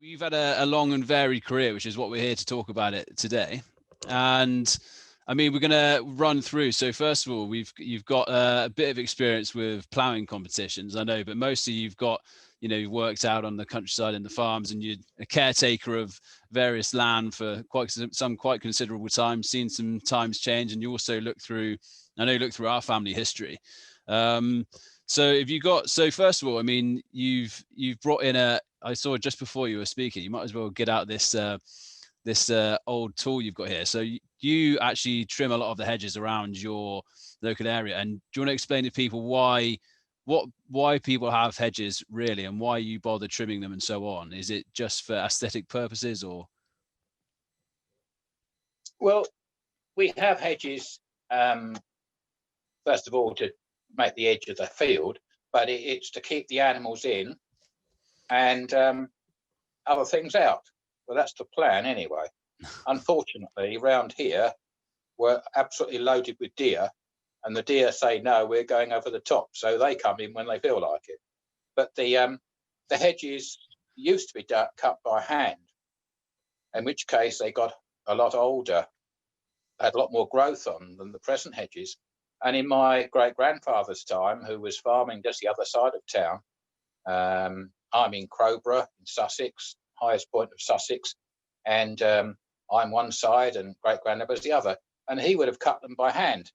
You've had a long and varied career, which is what we're here to talk about it today. And I mean, we're going to run through. So first of all, you've got a bit of experience with ploughing competitions, I know, but mostly you've got, you've worked out on the countryside and the farms, and you're a caretaker of various land for quite considerable time, seen some times change, and you also I know you look through our family history. Um, so first of all, I mean, you've brought in I saw just before you were speaking, you might as well get out this old tool you've got here. So you actually trim a lot of the hedges around your local area. And do you want to explain to people why people have hedges really, and why you bother trimming them and so on? Is it just for aesthetic purposes, or? Well, we have hedges, first of all, to make the edge of the field, but it's to keep the animals in and other things out. Well, that's the plan anyway. Unfortunately, around here, we're absolutely loaded with deer, and the deer say, no, we're going over the top. So they come in when they feel like it. But the hedges used to be cut by hand, in which case they got a lot older, had a lot more growth on than the present hedges. And in my great-grandfather's time, who was farming just the other side of town, I'm in Crowborough in Sussex, highest point of Sussex, and I'm one side and great-granddad was the other, and he would have cut them by hand.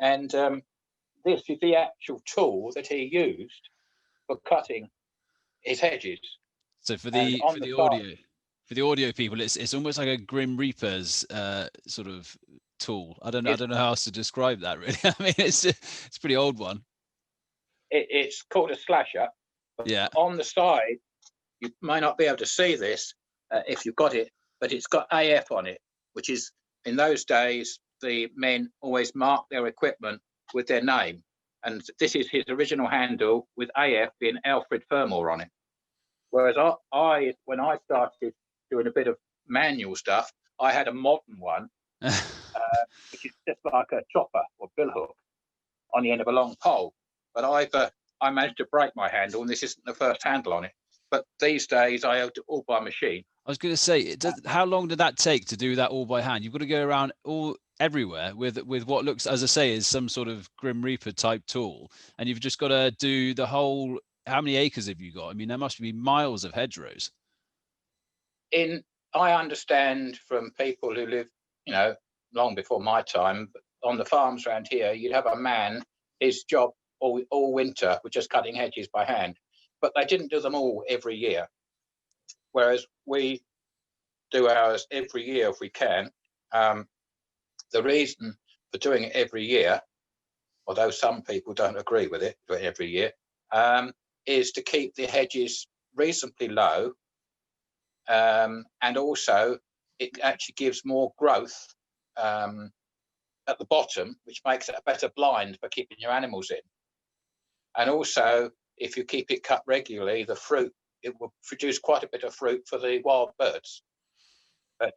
And this is the actual tool that he used for cutting his hedges. So for the audio people, it's almost like a Grim Reaper's sort of tool. I don't know how else to describe that really. I mean, it's a pretty old one. It's called a slasher. Yeah. On the side, you may not be able to see this if you've got it, but it's got AF on it, which is, in those days, the men always marked their equipment with their name. And this is his original handle with AF being Alfred Fermor on it. Whereas when I started doing a bit of manual stuff, I had a modern one, which is just like a chopper or billhook on the end of a long pole. But I managed to break my handle, and this isn't the first handle on it. But these days, I do it all by machine. I was going to say, how long did that take to do that all by hand? You've got to go around everywhere with what looks, as I say, is some sort of Grim Reaper type tool, and you've just got to do the whole. How many acres have you got? I mean, there must be miles of hedgerows. I understand from people who live, long before my time, on the farms around here, you'd have a man, his job all winter was just cutting hedges by hand, but they didn't do them all every year. Whereas we do ours every year if we can. The reason for doing it every year, although some people don't agree with it, doing it every year, is to keep the hedges reasonably low. And also, it actually gives more growth at the bottom, which makes it a better blind for keeping your animals in. And also, if you keep it cut regularly, the fruit, it will produce quite a bit of fruit for the wild birds. But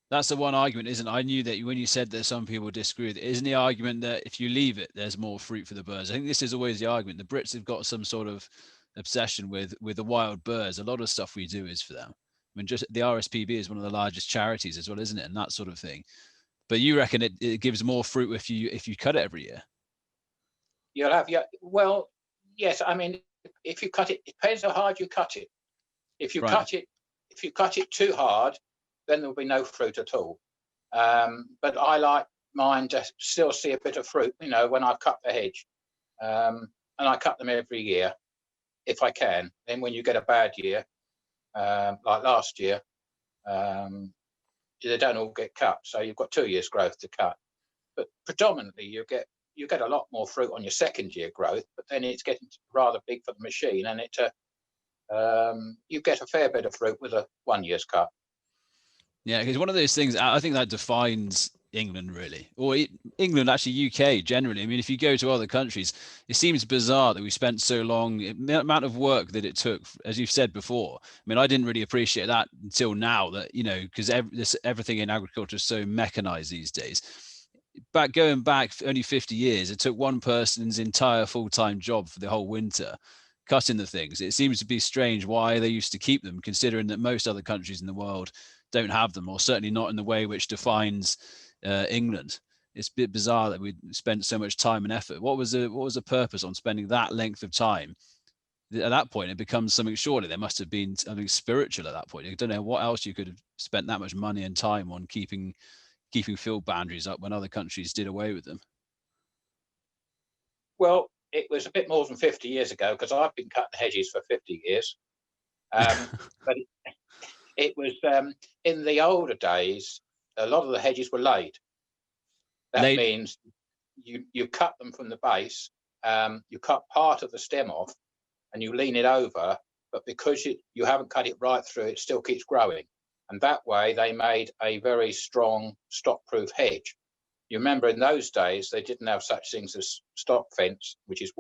that's the one argument, isn't it? I knew that when you said that some people disagree with it, isn't the argument that if you leave it, there's more fruit for the birds? I think this is always the argument. The Brits have got some sort of obsession with the wild birds. A lot of stuff we do is for them. I mean, just the RSPB is one of the largest charities as well, isn't it? And that sort of thing. But you reckon it gives more fruit if you cut it every year? You'll have, well, yes. I mean, if you cut it, it depends how hard you cut it. If you cut it too hard, then there'll be no fruit at all. But I like mine to still see a bit of fruit, when I've cut the hedge. And I cut them every year, if I can. Then when you get a bad year, like last year, they don't all get cut. So you've got 2 years' growth to cut. But predominantly, you get a lot more fruit on your second year growth, but then it's getting rather big for the machine, and you get a fair bit of fruit with a 1 year's cut. Yeah, because one of those things, I think that defines England really, or England, actually UK generally. I mean, if you go to other countries, it seems bizarre that we spent so long, the amount of work that it took, as you've said before. I mean, I didn't really appreciate that until now, that, because everything in agriculture is so mechanized these days. Going back only 50 years, it took one person's entire full-time job for the whole winter cutting the things. It seems to be strange why they used to keep them, considering that most other countries in the world don't have them, or certainly not in the way which defines England. It's a bit bizarre that we spent so much time and effort. What was the purpose on spending that length of time? At that point, it becomes something. Surely there must have been something spiritual at that point. I don't know what else you could have spent that much money and time on keeping field boundaries up when other countries did away with them. Well, it was a bit more than 50 years ago, because I've been cutting hedges for 50 years. But it was in the older days, a lot of the hedges were laid. That means you cut them from the base, you cut part of the stem off and you lean it over, but because you haven't cut it right through, it still keeps growing. And that way they made a very strong stock-proof hedge. You remember in those days, they didn't have such things as stock fence, which is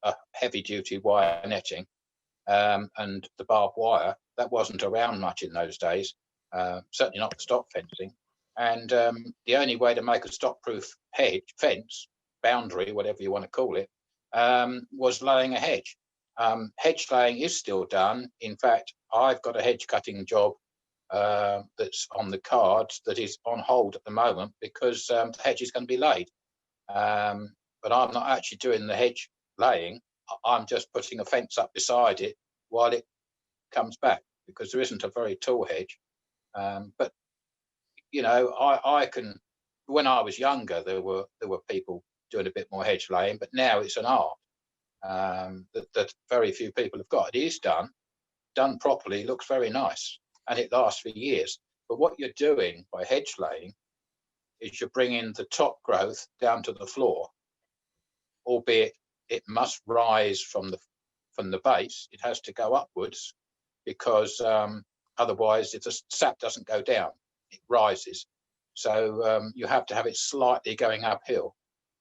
a heavy-duty wire netting, and the barbed wire. That wasn't around much in those days, certainly not the stock fencing. And the only way to make a stock-proof hedge, fence, boundary, whatever you want to call it, was laying a hedge. Hedge laying is still done. In fact, I've got a hedge cutting job that's on the cards that is on hold at the moment because the hedge is going to be laid. But I'm not actually doing the hedge laying. I'm just putting a fence up beside it while it comes back, because there isn't a very tall hedge. But you know, I can. When I was younger, there were people doing a bit more hedge laying, but now it's an art that very few people have got. It is done properly, looks very nice, and it lasts for years. But what you're doing by hedge laying is you're bringing the top growth down to the floor, albeit it must rise from the base. It has to go upwards, because otherwise, if the sap doesn't go down, it rises. So you have to have it slightly going uphill.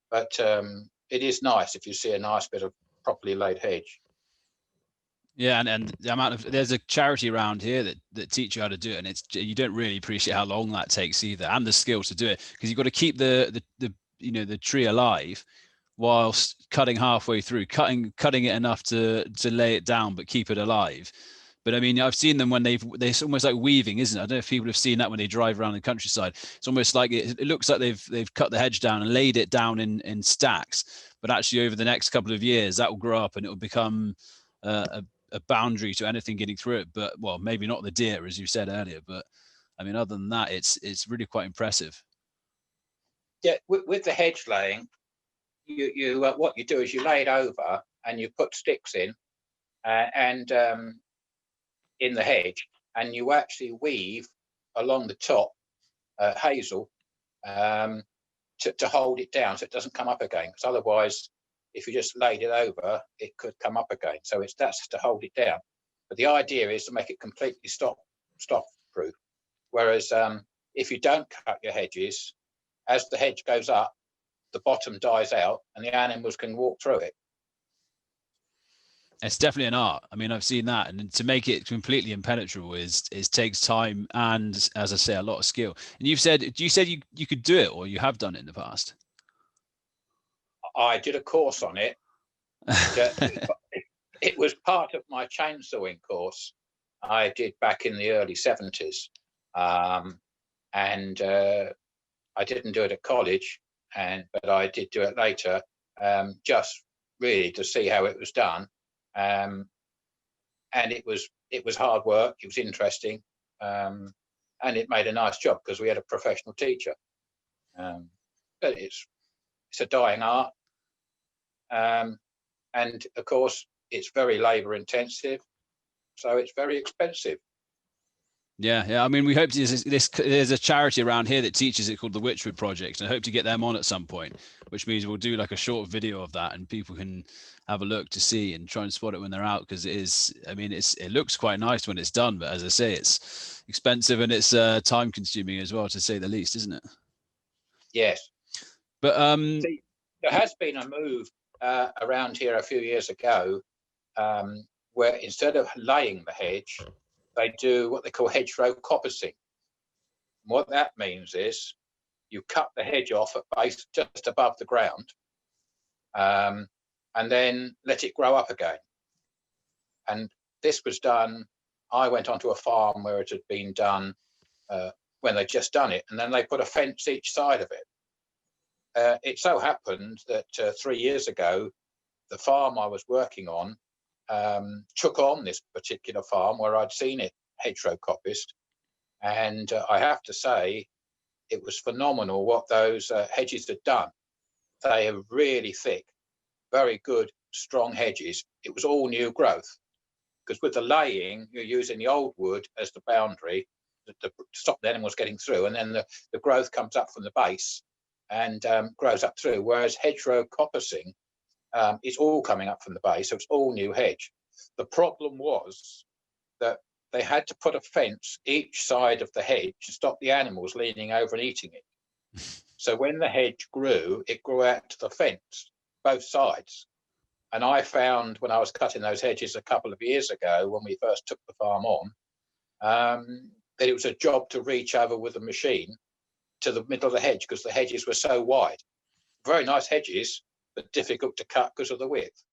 But it is nice if you see a nice bit of properly laid hedge. Yeah, and the amount of, there's a charity around here that teach you how to do it, and it's, you don't really appreciate how long that takes either, and the skill to do it, because you've got to keep the you know, the tree alive whilst cutting halfway through, cutting it enough to lay it down but keep it alive. But I mean, I've seen them when it's almost like weaving, isn't it? I don't know if people have seen that when they drive around the countryside. It's almost like it looks like they've cut the hedge down and laid it down in stacks. But actually, over the next couple of years, that will grow up and it will become a boundary to anything getting through it. But well, maybe not the deer, as you said earlier. But I mean, other than that, it's really quite impressive. Yeah, with the hedge laying, you what you do is you lay it over and you put sticks in, and in the hedge, and you actually weave along the top hazel to hold it down so it doesn't come up again. Because otherwise, if you just laid it over, it could come up again. So that's to hold it down. But the idea is to make it completely stop proof. Whereas if you don't cut your hedges, as the hedge goes up, the bottom dies out and the animals can walk through it. It's definitely an art. I mean, I've seen that, and to make it completely impenetrable is takes time and, as I say, a lot of skill. And you said you could do it, or you have done it in the past? I did a course on it. It was part of my chainsawing course I did back in the early 70s, and I didn't do it at college, but I did do it later, just really to see how it was done. And it was hard work. It was interesting, and it made a nice job because we had a professional teacher. But it's a dying art, and of course it's very labour intensive, so it's very expensive. Yeah. I mean, we hope there's a charity around here that teaches it called the Witchwood Project, and I hope to get them on at some point, which means we'll do like a short video of that and people can have a look to see and try and spot it when they're out, because it is, I mean, it looks quite nice when it's done, but as I say, it's expensive and it's time consuming as well, to say the least, isn't it? Yes. But See, there has been a move around here a few years ago where instead of laying the hedge, they do what they call hedgerow coppicing. And what that means is you cut the hedge off at base just above the ground, and then let it grow up again. And this was done, I went onto a farm where it had been done when they'd just done it, and then they put a fence each side of it. It so happened that 3 years ago, the farm I was working on took on this particular farm where I'd seen it hedgerow coppiced. And I have to say, it was phenomenal what those hedges had done. They are really thick, very good, strong hedges. It was all new growth, because with the laying, you're using the old wood as the boundary to stop the animals getting through, and then the growth comes up from the base and grows up through, whereas hedgerow coppicing, it's all coming up from the base, so it's all new hedge. The problem was that they had to put a fence each side of the hedge to stop the animals leaning over and eating it. So when the hedge grew, it grew out to the fence, both sides. And I found when I was cutting those hedges a couple of years ago, when we first took the farm on, that it was a job to reach over with a machine to the middle of the hedge because the hedges were so wide. Very nice hedges, but difficult to cut because of the width.